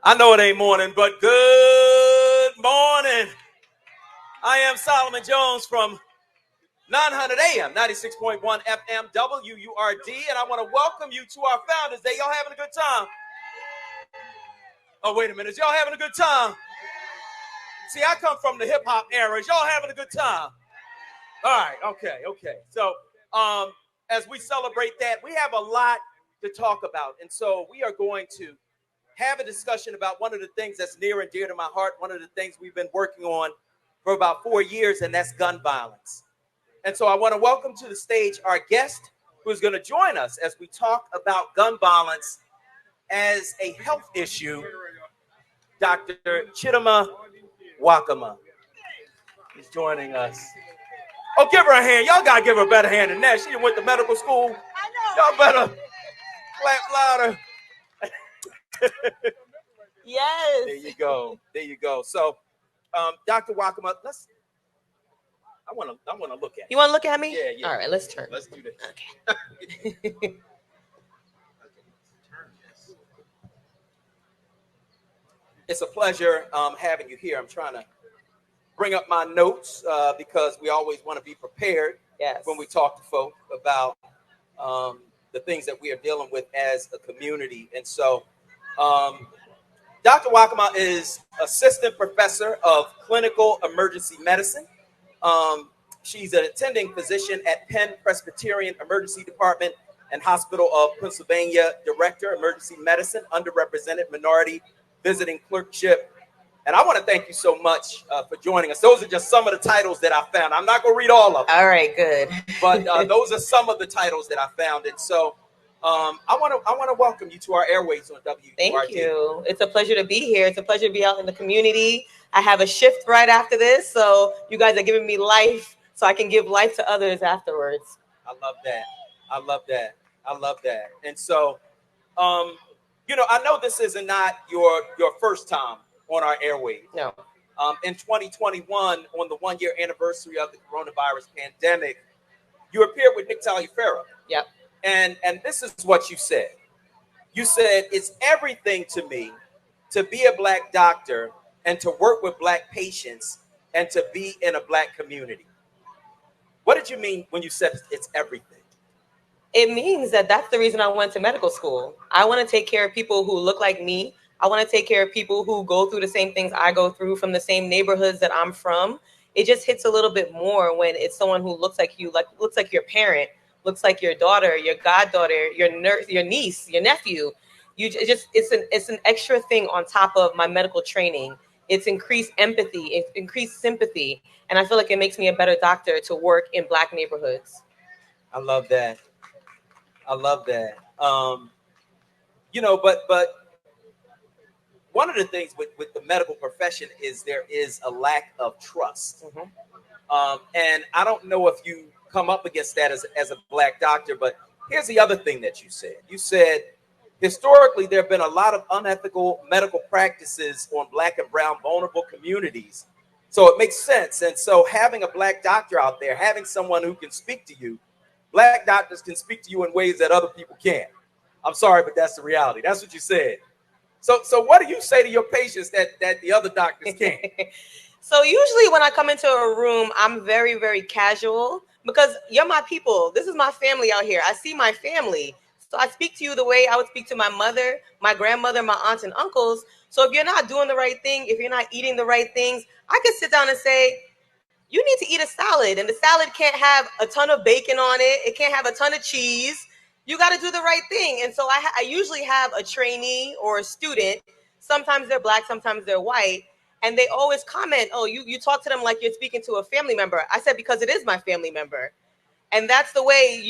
I know it ain't morning, but good morning. I am Solomon Jones from 900 AM, 96.1 FM, WURD, and I want to welcome you to our Founders Day. Y'all having a good time? Oh, wait a minute. Is y'all having a good time? See, I come from the hip-hop era. Is y'all having a good time? All right, okay. So, as we celebrate that, we have a lot to talk about, and so we are going to have a discussion about one of the things that's near and dear to my heart, one of the things we've been working on for about 4 years, and that's gun violence. And so I want to welcome to the stage our guest who's going to join us as we talk about gun violence as a health issue, Dr. Chidi Nwakanma. He's joining us. Oh, give her a hand. Y'all got to give her a better hand than that. She went to medical school. Y'all better clap louder. Yes. There you go. So, Dr. Nwakanma, I want to look at you. You want to look at me? Yeah. All right, let's turn. Let's do this. Okay. It's a pleasure having you here. I'm trying to bring up my notes because we always want to be prepared when we talk to folk about the things that we are dealing with as a community. And so, Dr. Nwakanma is assistant professor of clinical emergency medicine. She's an attending physician at Penn Presbyterian Emergency Department and Hospital of Pennsylvania, director, emergency medicine, underrepresented minority visiting clerkship. And I want to thank you so much for joining us. Those are just some of the titles that I found. I'm not going to read all of them. All right, good. But those are some of the titles that I found. And so I want to welcome you to our airways on WURD. Thank you. It's a pleasure to be here. It's a pleasure to be out in the community. I have a shift right after this, so you guys are giving me life so I can give life to others afterwards. I love that. And so, I know this is not your first time on our airwaves. No. In 2021, on the 1-year anniversary of the coronavirus pandemic, you appeared with Nick Taliaferro. Yep. And this is what you said. You said, it's everything to me to be a Black doctor and to work with Black patients and to be in a Black community. What did you mean when you said it's everything? It means that that's the reason I went to medical school. I want to take care of people who look like me. I want to take care of people who go through the same things I go through from the same neighborhoods that I'm from. It just hits a little bit more when it's someone who looks like you, looks like your parent, looks like your daughter, your goddaughter, your niece, your nephew. It's an extra thing on top of my medical training. It's increased empathy, it's increased sympathy, and I feel like it makes me a better doctor to work in Black neighborhoods. I love that. But one of the things with the medical profession is there is a lack of trust. Mm-hmm. And I don't know if you come up against that as a Black doctor, but here's the other thing that you said. You said, historically, there have been a lot of unethical medical practices on Black and brown vulnerable communities. So it makes sense. And so having a Black doctor out there, having someone who can speak to you, Black doctors can speak to you in ways that other people can't. I'm sorry, but that's the reality. That's what you said. So what do you say to your patients that the other doctors can't? So usually when I come into a room, I'm very, very casual because you're my people. This is my family out here. I see my family. So I speak to you the way I would speak to my mother, my grandmother, my aunts and uncles. So if you're not doing the right thing, if you're not eating the right things, I could sit down and say, you need to eat a salad. And the salad can't have a ton of bacon on it. It can't have a ton of cheese. You got to do the right thing. And so I usually have a trainee or a student. Sometimes they're Black, sometimes they're white. And they always comment, oh, you talk to them like you're speaking to a family member. I said, because it is my family member. And that's the way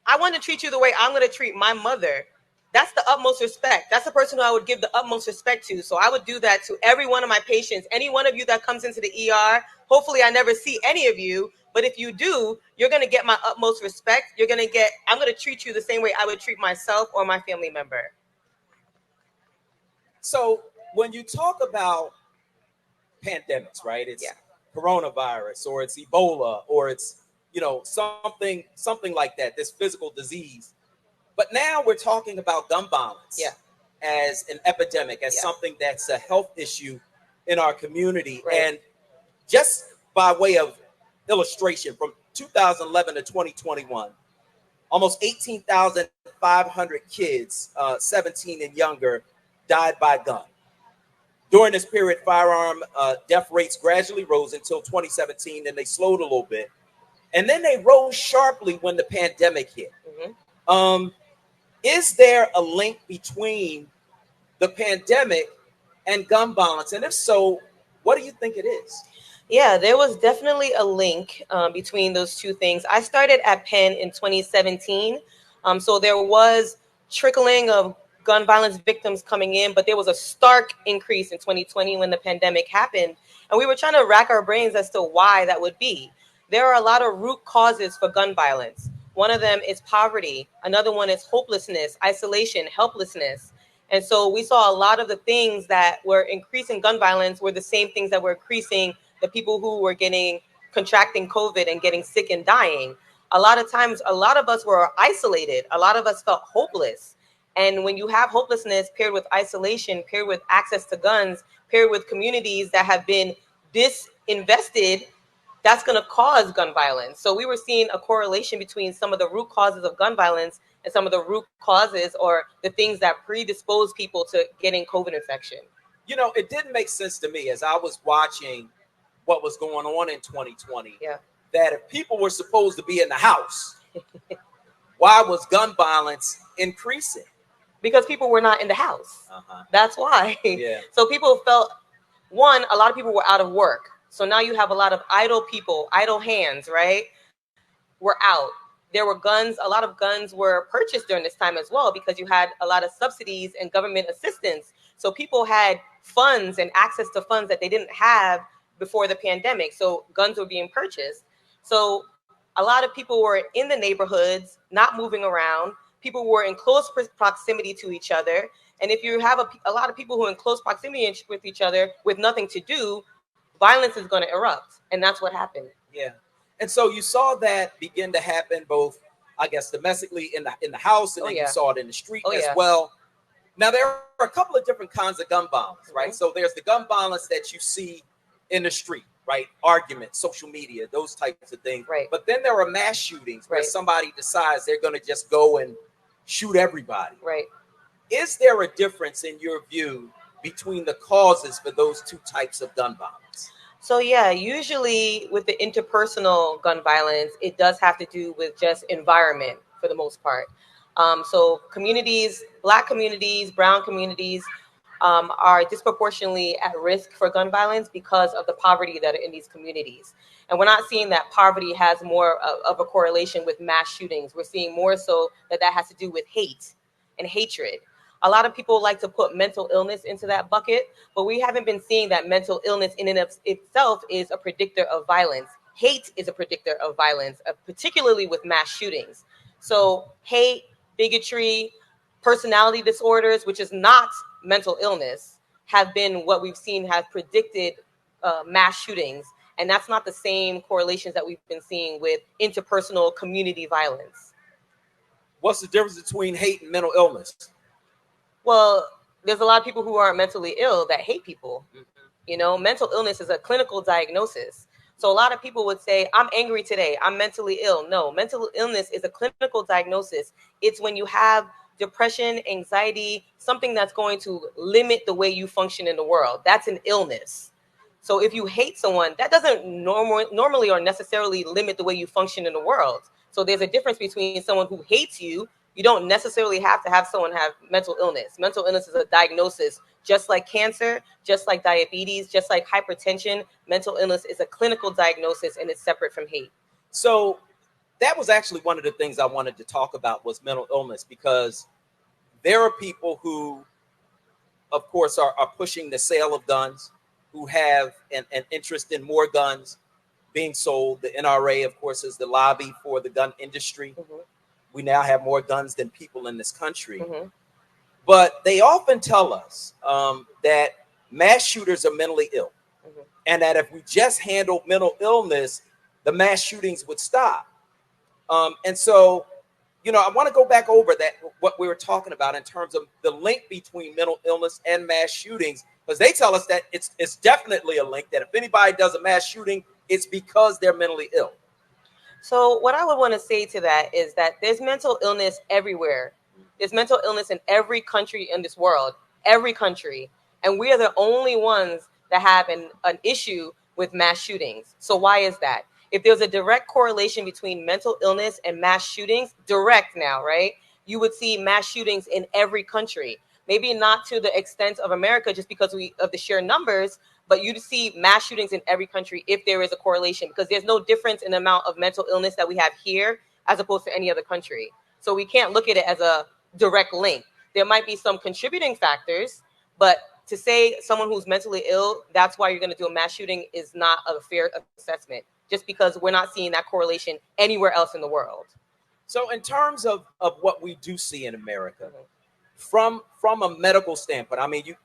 I want to treat you the way I'm going to treat my mother. That's the utmost respect. That's the person who I would give the utmost respect to. So I would do that to every one of my patients. Any one of you that comes into the ER, hopefully I never see any of you. But if you do, you're going to get my utmost respect. I'm going to treat you the same way I would treat myself or my family member. So when you talk about pandemics, right? It's coronavirus, or it's Ebola, or it's something like that, this physical disease. But now we're talking about gun violence. Yeah. as an epidemic, as something that's a health issue in our community. Right. And just by way of illustration, from 2011 to 2021, almost 18,500 kids, 17 and younger, died by gun. During this period, firearm death rates gradually rose until 2017, and they slowed a little bit. And then they rose sharply when the pandemic hit. Is there a link between the pandemic and gun violence? And if so, what do you think it is? Yeah, there was definitely a link between those two things. I started at Penn in 2017. So there was trickling of gun violence victims coming in, but there was a stark increase in 2020 when the pandemic happened. And we were trying to rack our brains as to why that would be. There are a lot of root causes for gun violence. One of them is poverty. Another one is hopelessness, isolation, helplessness. And so we saw a lot of the things that were increasing gun violence were the same things that were increasing the people who were contracting COVID and getting sick and dying. A lot of times, a lot of us were isolated. A lot of us felt hopeless. And when you have hopelessness paired with isolation, paired with access to guns, paired with communities that have been disinvested, that's going to cause gun violence. So we were seeing a correlation between some of the root causes of gun violence and some of the root causes or the things that predispose people to getting COVID infection. You know, it didn't make sense to me as I was watching what was going on in 2020, that if people were supposed to be in the house, why was gun violence increasing? Because people were not in the house. That's why. So people felt, one, a lot of people were out of work. So now you have a lot of idle people, idle hands, right? Were out. There were guns. A lot of guns were purchased during this time as well because you had a lot of subsidies and government assistance. So people had funds and access to funds that they didn't have before the pandemic. So guns were being purchased. So a lot of people were in the neighborhoods, not moving around. People were in close proximity to each other. And if you have a lot of people who are in close proximity with each other with nothing to do, violence is going to erupt. And that's what happened. Yeah. And so you saw that begin to happen both, I guess, domestically in the house, and then you saw it in the street as well. Now, there are a couple of different kinds of gun violence, right? So there's the gun violence that you see in the street, right? Arguments, social media, those types of things. Right. But then there are mass shootings where somebody decides they're going to just go and shoot everybody. Right. Is there a difference in your view between the causes for those two types of gun violence? So yeah, usually with the interpersonal gun violence, it does have to do with just environment for the most part. So communities, Black communities, brown communities are disproportionately at risk for gun violence because of the poverty that are in these communities. And we're not seeing that poverty has more of a correlation with mass shootings. We're seeing more so that has to do with hate and hatred. A lot of people like to put mental illness into that bucket, but we haven't been seeing that mental illness in and of itself is a predictor of violence. Hate is a predictor of violence, particularly with mass shootings. So hate, bigotry, personality disorders, which is not mental illness, have been what we've seen have predicted mass shootings. And that's not the same correlations that we've been seeing with interpersonal community violence. What's the difference between hate and mental illness? Well, there's a lot of people who aren't mentally ill that hate people. You know, mental illness is a clinical diagnosis. So a lot of people would say, I'm angry today, I'm mentally ill. No, mental illness is a clinical diagnosis. It's when you have depression, anxiety, something that's going to limit the way you function in the world. That's an illness. So if you hate someone, that doesn't normally or necessarily limit the way you function in the world. So there's a difference between someone who hates you. You don't necessarily have to have someone have mental illness. Mental illness is a diagnosis, just like cancer, just like diabetes, just like hypertension. Mental illness is a clinical diagnosis and it's separate from hate. So that was actually one of the things I wanted to talk about was mental illness, because there are people who, of course, are pushing the sale of guns, who have an interest in more guns being sold. The NRA, of course, is the lobby for the gun industry. We now have more guns than people in this country. But they often tell us that mass shooters are mentally ill, and that if we just handled mental illness, the mass shootings would stop. And so I want to go back over that, what we were talking about in terms of the link between mental illness and mass shootings, because they tell us that it's definitely a link, that if anybody does a mass shooting, it's because they're mentally ill. So what I would want to say to that is that there's mental illness everywhere. There's mental illness in every country in this world, every country. And we are the only ones that have an issue with mass shootings. So why is that? If there's a direct correlation between mental illness and mass shootings, direct now, right? You would see mass shootings in every country. Maybe not to the extent of America just because of the sheer numbers, but you'd see mass shootings in every country if there is a correlation, because there's no difference in the amount of mental illness that we have here as opposed to any other country. So we can't look at it as a direct link. There might be some contributing factors, but to say someone who's mentally ill, that's why you're going to do a mass shooting, is not a fair assessment, just because we're not seeing that correlation anywhere else in the world. So in terms of what we do see in America, from a medical standpoint, I mean, you,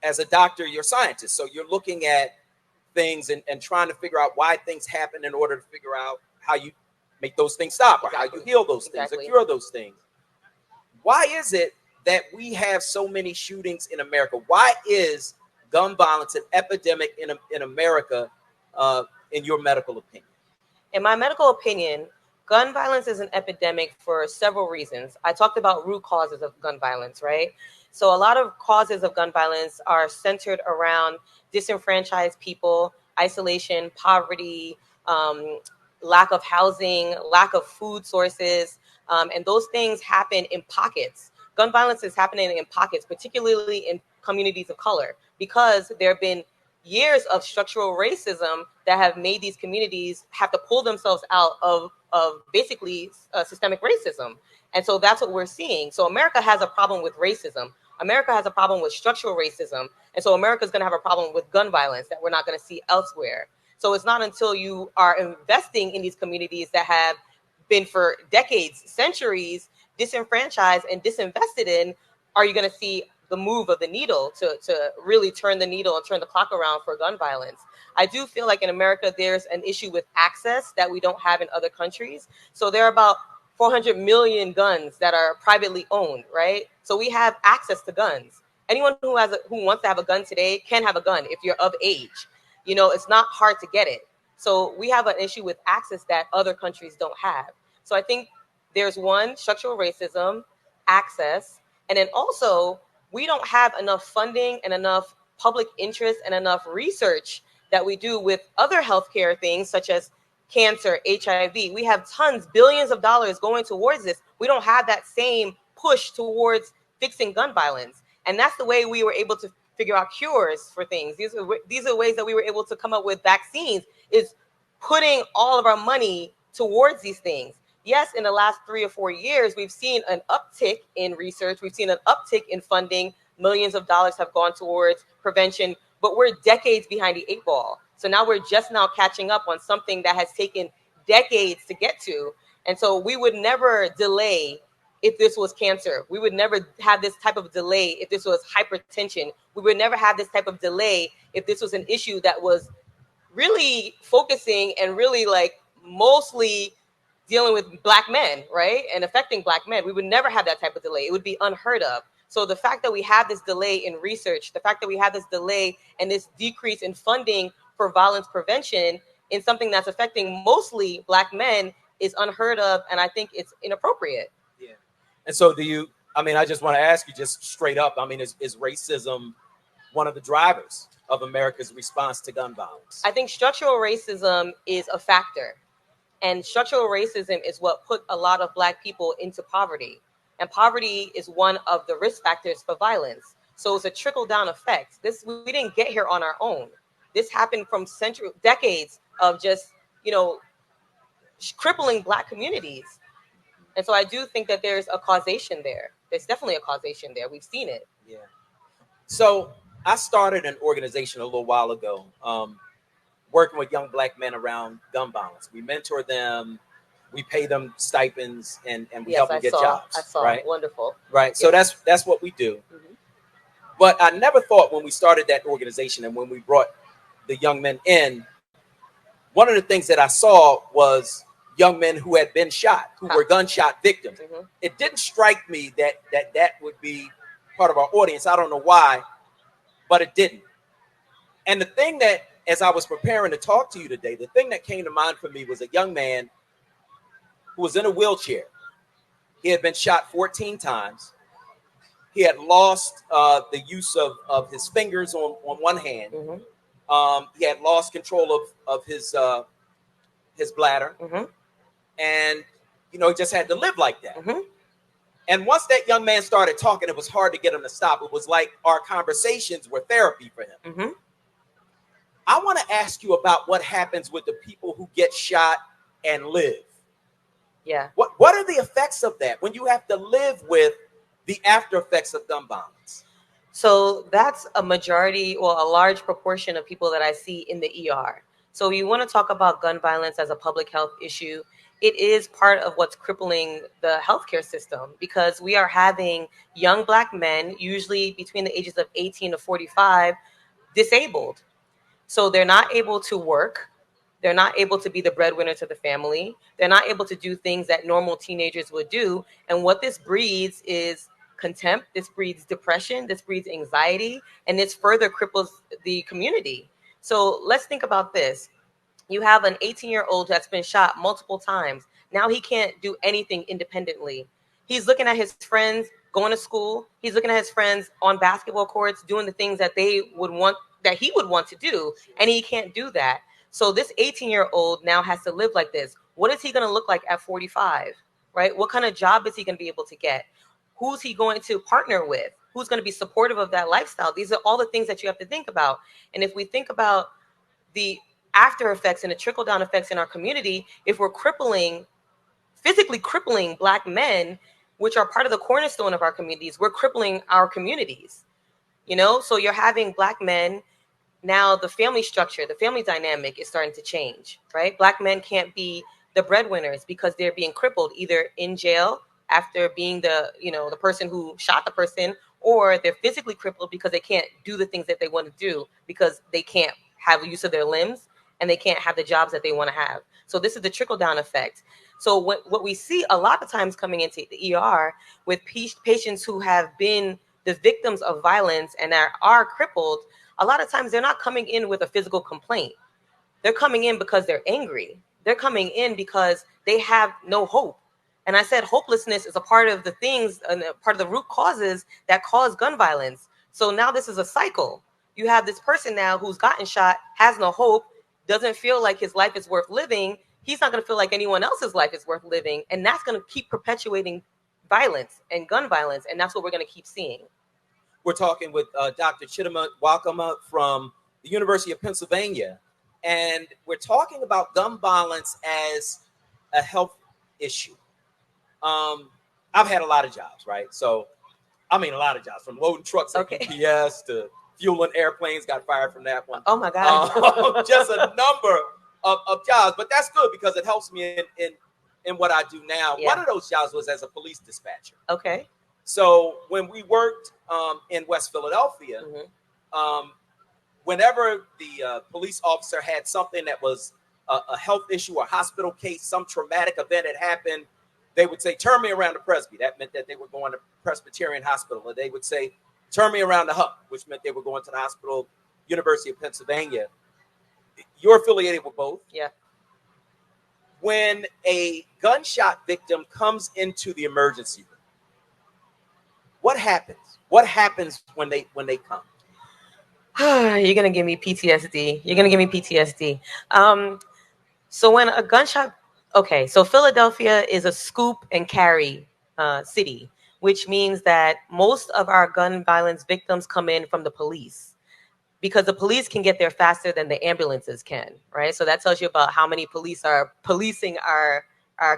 as a doctor, you're a scientist, so you're looking at things and trying to figure out why things happen in order to figure out how you make those things stop, or how you heal those things or cure those things. Why is it that we have so many shootings in America? Why is gun violence an epidemic in America, in your medical opinion? In my medical opinion, gun violence is an epidemic for several reasons. I talked about root causes of gun violence, right? So a lot of causes of gun violence are centered around disenfranchised people, isolation, poverty, lack of housing, lack of food sources, and those things happen in pockets. Gun violence is happening in pockets, particularly in communities of color, because there have been years of structural racism that have made these communities have to pull themselves out of basically systemic racism. And so that's what we're seeing. So America has a problem with racism. America has a problem with structural racism. And so America's going to have a problem with gun violence that we're not going to see elsewhere. So it's not until you are investing in these communities that have been for decades, centuries, disenfranchised and disinvested in, are you going to see the move of the needle to really turn the needle and turn the clock around for gun violence. I do feel like in America, there's an issue with access that we don't have in other countries. So there are about 400 million guns that are privately owned, right? So we have access to guns. Anyone who wants to have a gun today can have a gun if you're of age. It's not hard to get it. So we have an issue with access that other countries don't have. So I think there's one, structural racism, access, and then also we don't have enough funding and enough public interest and enough research that we do with other healthcare things such as cancer, HIV. We have tons, billions of dollars going towards this. We don't have that same push towards fixing gun violence. And that's the way we were able to figure out cures for things. These are ways that we were able to come up with vaccines, is putting all of our money towards these things. Yes, in the last 3 or 4 years, we've seen an uptick in research. We've seen an uptick in funding. Millions of dollars have gone towards prevention, but we're decades behind the 8 ball. So now we're just now catching up on something that has taken decades to get to. And so we would never delay if this was cancer. We would never have this type of delay if this was hypertension. We would never have this type of delay if this was an issue that was really focusing and really mostly dealing with Black men, right? And affecting Black men. We would never have that type of delay. It would be unheard of. So the fact that we have this delay in research, the fact that we have this delay and this decrease in funding for violence prevention in something that's affecting mostly Black men is unheard of. And I think it's inappropriate. Yeah. And so I just want to ask you just straight up, is racism one of the drivers of America's response to gun violence? I think structural racism is a factor. And structural racism is what put a lot of Black people into poverty. And poverty is one of the risk factors for violence. So it's a trickle-down effect. We didn't get here on our own. This happened from decades of just, crippling Black communities. And so I do think that there's a causation there. There's definitely a causation there. We've seen it. Yeah. So I started an organization a little while ago, working with young Black men around gun violence. We mentor them, we pay them stipends, and we help them get jobs. I saw. Right? Wonderful. Right. So that's what we do. Mm-hmm. But I never thought when we started that organization and when we brought the young men in, one of the things that I saw was young men who had been shot, who were gunshot victims. It didn't strike me that would be part of our audience. I don't know why, but it didn't. And the thing that, as I was preparing to talk to you today, the thing that came to mind for me was a young man who was in a wheelchair. He had been shot 14 times. He had lost the use of his fingers on one hand. He had lost control of his bladder. And, he just had to live like that. And once that young man started talking, it was hard to get him to stop. It was like our conversations were therapy for him. I want to ask you about what happens with the people who get shot and live. Yeah. What are the effects of that when you have to live with the after effects of gun violence? So that's a majority, or a large proportion of people that I see in the ER. So you want to talk about gun violence as a public health issue. It is part of what's crippling the healthcare system, because we are having young Black men, usually between the ages of 18 to 45, disabled. So they're not able to work. They're not able to be the breadwinner to the family. They're not able to do things that normal teenagers would do. And what this breeds is contempt. This breeds depression. This breeds anxiety. And this further cripples the community. So let's think about this. You have an 18-year-old that's been shot multiple times. Now he can't do anything independently. He's looking at his friends going to school. He's looking at his friends on basketball courts doing the things that he would want to do, and he can't do that. So this 18-year-old now has to live like this. What is he going to look like at 45, right? What kind of job is he going to be able to get? Who's he going to partner with? Who's going to be supportive of that lifestyle? These are all the things that you have to think about. And if we think about the after effects and the trickle down effects in our community, if we're physically crippling Black men, which are part of the cornerstone of our communities, we're crippling our communities. So you're having Black men. Now the family structure, the family dynamic is starting to change, right? Black men can't be the breadwinners because they're being crippled, either in jail after being the person who shot the person, or they're physically crippled because they can't do the things that they want to do because they can't have use of their limbs and they can't have the jobs that they want to have. So this is the trickle down effect. So what we see a lot of times coming into the ER with patients who have been the victims of violence and are crippled, a lot of times they're not coming in with a physical complaint. They're coming in because they're angry. They're coming in because they have no hope. And I said hopelessness is a part of the things, and part of the root causes that cause gun violence. So now this is a cycle. You have this person now who's gotten shot, has no hope, doesn't feel like his life is worth living. He's not going to feel like anyone else's life is worth living. And that's going to keep perpetuating violence and gun violence. And that's what we're going to keep seeing. We're talking with Dr. Chidi Nwakanma from the University of Pennsylvania. And we're talking about gun violence as a health issue. I've had a lot of jobs, right? So, a lot of jobs, from loading trucks at UPS to fueling airplanes, got fired from that one. Oh my God. Just a number of jobs, but that's good because it helps me in what I do now. Yeah. One of those jobs was as a police dispatcher. Okay. So when we worked in West Philadelphia, whenever the police officer had something that was a health issue, a hospital case, some traumatic event had happened, they would say, turn me around to Presby. That meant that they were going to Presbyterian Hospital. Or they would say, turn me around to Huck, which meant they were going to the hospital, University of Pennsylvania. You're affiliated with both. Yeah. When a gunshot victim comes into the emergency room, what happens? What happens when they come? You're gonna give me PTSD. So when a gunshot, so Philadelphia is a scoop and carry city, which means that most of our gun violence victims come in from the police, because the police can get there faster than the ambulances can, right? So that tells you about how many police are policing our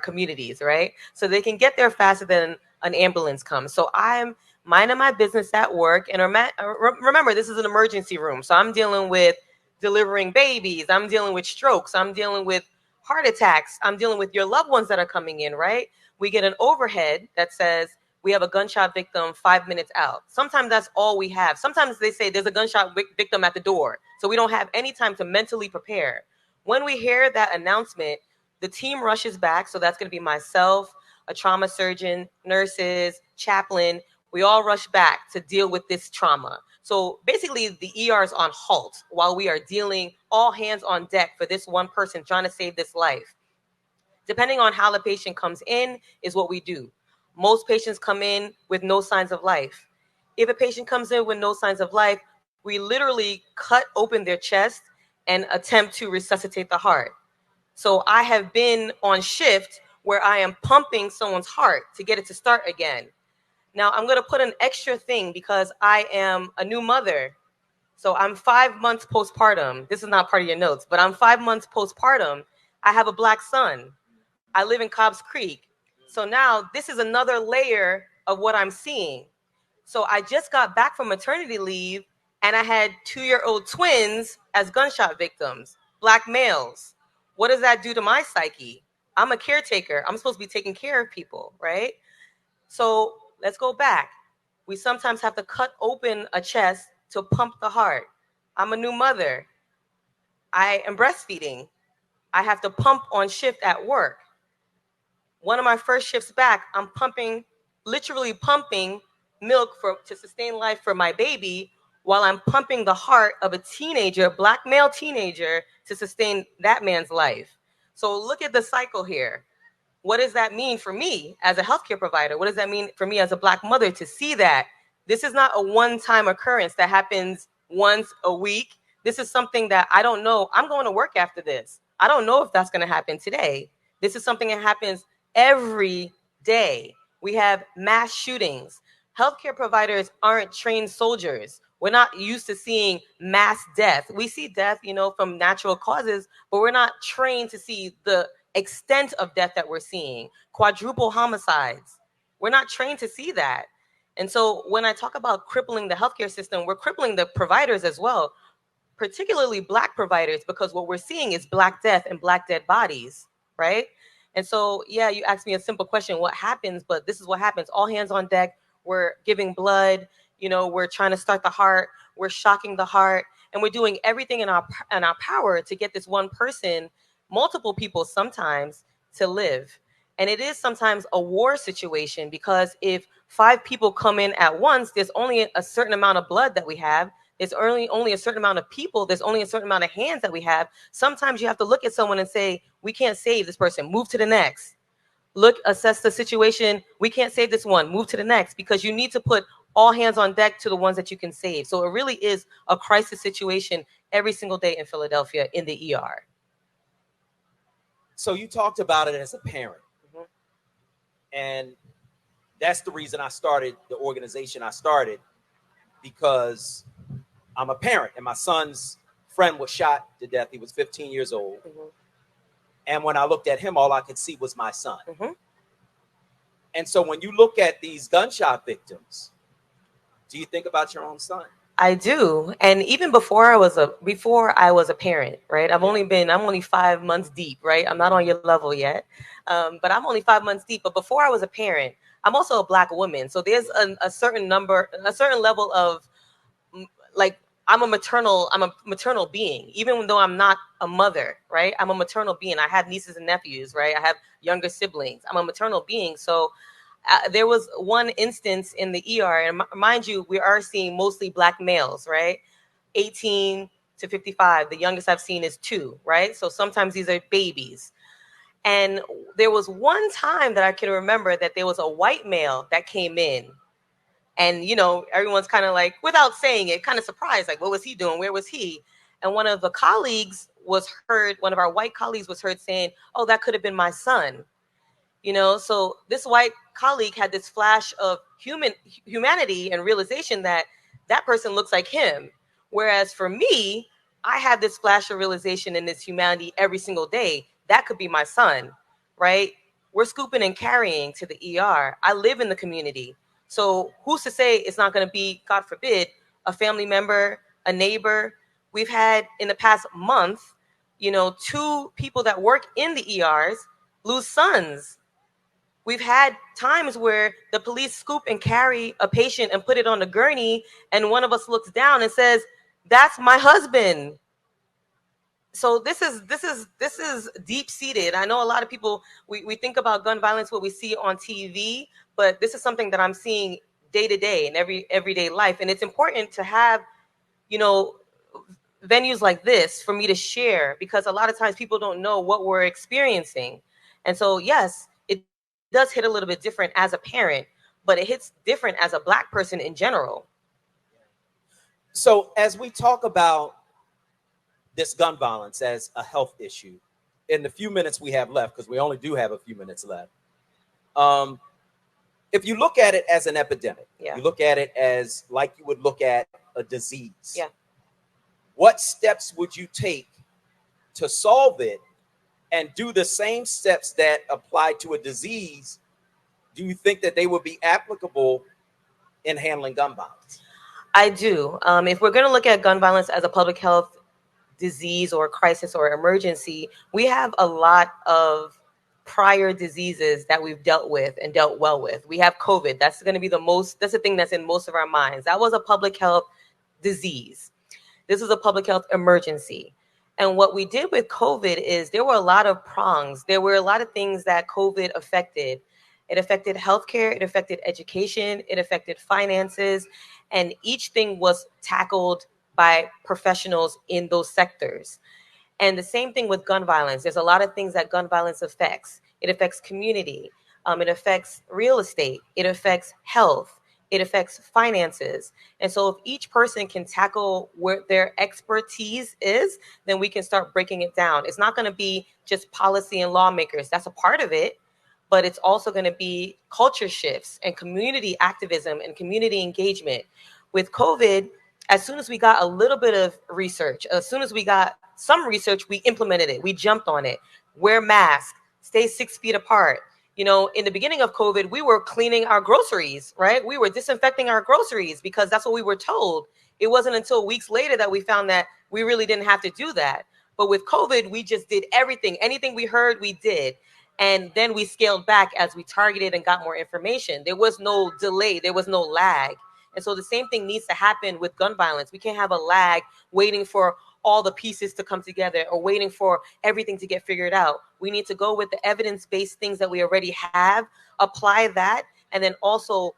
communities, right? So they can get there faster than an ambulance comes. So I'm minding my business at work, and remember, this is an emergency room. So I'm dealing with delivering babies. I'm dealing with strokes. I'm dealing with heart attacks. I'm dealing with your loved ones that are coming in, right? We get an overhead that says we have a gunshot victim 5 minutes out. Sometimes that's all we have. Sometimes they say there's a gunshot victim at the door. So we don't have any time to mentally prepare. When we hear that announcement, The team rushes back. So that's going to be myself, a trauma surgeon, nurses, chaplain. We all rush back to deal with this trauma. So basically, the ER is on halt while we are dealing, all hands on deck for this one person trying to save this life. Depending on how the patient comes in is what we do. Most patients come in with no signs of life. If a patient comes in with no signs of life, we literally cut open their chest and attempt to resuscitate the heart. So I have been on shift where I am pumping someone's heart to get it to start again. Now I'm going to put an extra thing because I am a new mother. So I'm 5 months postpartum. This is not part of your notes, but I'm 5 months postpartum. I have a black son. I live in Cobbs Creek. So now this is another layer of what I'm seeing. So I just got back from maternity leave and I had 2-year-old twins as gunshot victims, black males. What does that do to my psyche? I'm a caretaker. I'm supposed to be taking care of people, right? So let's go back. We sometimes have to cut open a chest to pump the heart. I'm a new mother. I am breastfeeding. I have to pump on shift at work. One of my first shifts back, I'm pumping, literally pumping milk to sustain life for my baby while I'm pumping the heart of a teenager, black male teenager, to sustain that man's life. So look at the cycle here. What does that mean for me as a healthcare provider? What does that mean for me as a black mother to see that this is not a one-time occurrence that happens once a week? This is something that I don't know. I'm going to work after this. I don't know if that's going to happen today. This is something that happens every day. We have mass shootings. Healthcare providers aren't trained soldiers. We're not used to seeing mass death. We see death, from natural causes, but we're not trained to see the extent of death that we're seeing. Quadruple homicides. We're not trained to see that. And so when I talk about crippling the healthcare system, we're crippling the providers as well, particularly black providers, because what we're seeing is black death and black dead bodies, right? And so, yeah, you asked me a simple question, what happens? But this is what happens. All hands on deck. We're giving blood. We're trying to start the heart. We're shocking the heart. And we're doing everything in our power to get this one person, multiple people sometimes, to live. And it is sometimes a war situation because if 5 people come in at once, there's only a certain amount of blood that we have. There's only a certain amount of people. There's only a certain amount of hands that we have. Sometimes you have to look at someone and say, we can't save this person. Move to the next. Assess the situation. We can't save this one. Move to the next, because you need to put all hands on deck to the ones that you can save. So it really is a crisis situation every single day in Philadelphia in the ER. So you talked about it as a parent. Mm-hmm. And that's the reason I started the organization I started, because I'm a parent and my son's friend was shot to death. He was 15 years old. Mm-hmm. And when I looked at him, all I could see was my son. Mm-hmm. And so when you look at these gunshot victims, do you think about your own son? I do. And even before I was a parent, right? I'm only 5 months deep, right? I'm not on your level yet. But I'm only 5 months deep. But before I was a parent, I'm also a black woman. So there's a certain level of, like, I'm a maternal being, even though I'm not a mother, right? I'm a maternal being. I have nieces and nephews, right? I have younger siblings. I'm a maternal being. So there was one instance in the ER, and mind you, we are seeing mostly black males, right? 18 to 55. The youngest I've seen is 2, right? So sometimes these are babies. And there was one time that I can remember that there was a white male that came in. And, everyone's kind of like, without saying it, kind of surprised, like, what was he doing? Where was he? And one of our white colleagues was heard saying, oh, that could have been my son. So this white colleague had this flash of humanity and realization that person looks like him. Whereas for me, I have this flash of realization and this humanity every single day. That could be my son, right? We're scooping and carrying to the ER. I live in the community. So who's to say it's not going to be, God forbid, a family member, a neighbor? We've had in the past month, 2 people that work in the ERs lose sons. We've had times where the police scoop and carry a patient and put it on a gurney, and one of us looks down and says, that's my husband. So this is deep seated. I know a lot of people, we think about gun violence, what we see on TV, but this is something that I'm seeing day to day in everyday life. And it's important to have, you know, venues like this for me to share, because a lot of times people don't know what we're experiencing. And so, yes, it does hit a little bit different as a parent, but it hits different as a Black person in general. So as we talk about this gun violence as a health issue, in the few minutes we have left, because we only do have a few minutes left, if you look at it as an epidemic, you look at it as like you would look at a disease. Yeah. What steps would you take to solve it, and do the same steps that apply to a disease? Do you think that they would be applicable in handling gun violence? I do. If we're going to look at gun violence as a public health disease or crisis or emergency, we have a lot of prior diseases that we've dealt with and dealt well with. We have COVID. That's going to be that's the thing that's in most of our minds. That was a public health disease. This is a public health emergency. And what we did with COVID is there were a lot of prongs. There were a lot of things that COVID affected. It affected healthcare, it affected education, it affected finances, and each thing was tackled by professionals in those sectors. And the same thing with gun violence. There's a lot of things that gun violence affects. It affects community, it affects real estate, it affects health, it affects finances. And so if each person can tackle where their expertise is, then we can start breaking it down. It's not going to be just policy and lawmakers. That's a part of it. But it's also going to be culture shifts and community activism and community engagement. With COVID, as soon as we got a little bit of research, as soon as we got some research, we implemented it. We jumped on it. Wear masks, stay 6 feet apart. You know, in the beginning of COVID, we were cleaning our groceries, right? We were disinfecting our groceries because that's what we were told. It wasn't until weeks later that we found that we really didn't have to do that. But with COVID, we just did everything. Anything we heard, we did. And then we scaled back as we targeted and got more information. There was no delay. There was no lag. And so the same thing needs to happen with gun violence. We can't have a lag waiting for all the pieces to come together or waiting for everything to get figured out. We need to go with the evidence-based things that we already have, apply that, and then also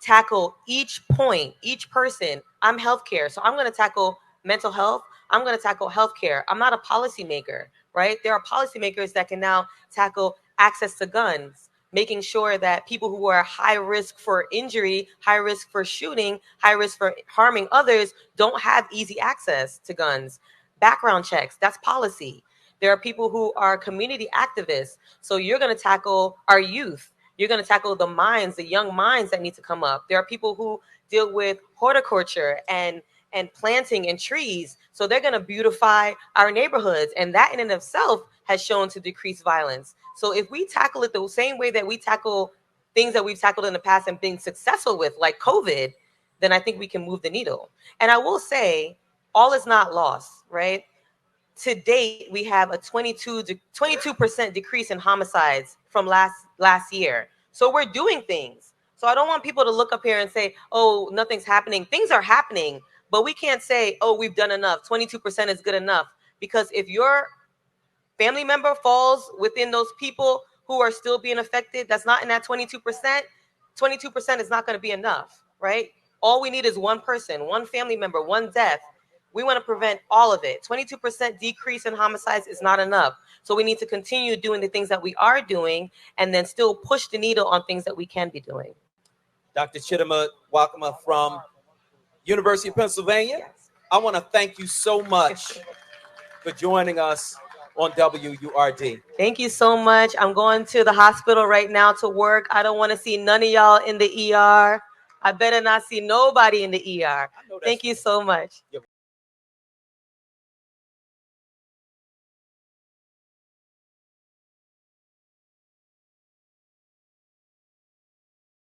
tackle each point, each person. I'm healthcare, so I'm going to tackle mental health. I'm going to tackle healthcare. I'm not a policymaker, right? There are policymakers that can now tackle access to guns, making sure that people who are high risk for injury, high risk for shooting, high risk for harming others don't have easy access to guns. Background checks, that's policy. There are people who are community activists. So you're going to tackle our youth. You're going to tackle the minds, the young minds that need to come up. There are people who deal with horticulture and planting and trees. So they're going to beautify our neighborhoods. And that in and of itself has shown to decrease violence. So if we tackle it the same way that we tackle things that we've tackled in the past and been successful with, like COVID, then I think we can move the needle. And I will say, all is not lost, right? To date, we have a 22% decrease in homicides from last year. So we're doing things. So I don't want people to look up here and say, oh, nothing's happening. Things are happening, but we can't say, oh, we've done enough. 22% is good enough. Because if your family member falls within those people who are still being affected, that's not in that 22%, 22% is not going to be enough, right? All we need is one person, one family member, one death. We want to prevent all of it. 22% decrease in homicides is not enough. So we need to continue doing the things that we are doing and then still push the needle on things that we can be doing. Dr. Chidi Nwakanma from University of Pennsylvania. Yes. I want to thank you so much for joining us on WURD. Thank you so much. I'm going to the hospital right now to work. I don't want to see none of y'all in the ER. I better not see nobody in the ER. Thank you so much.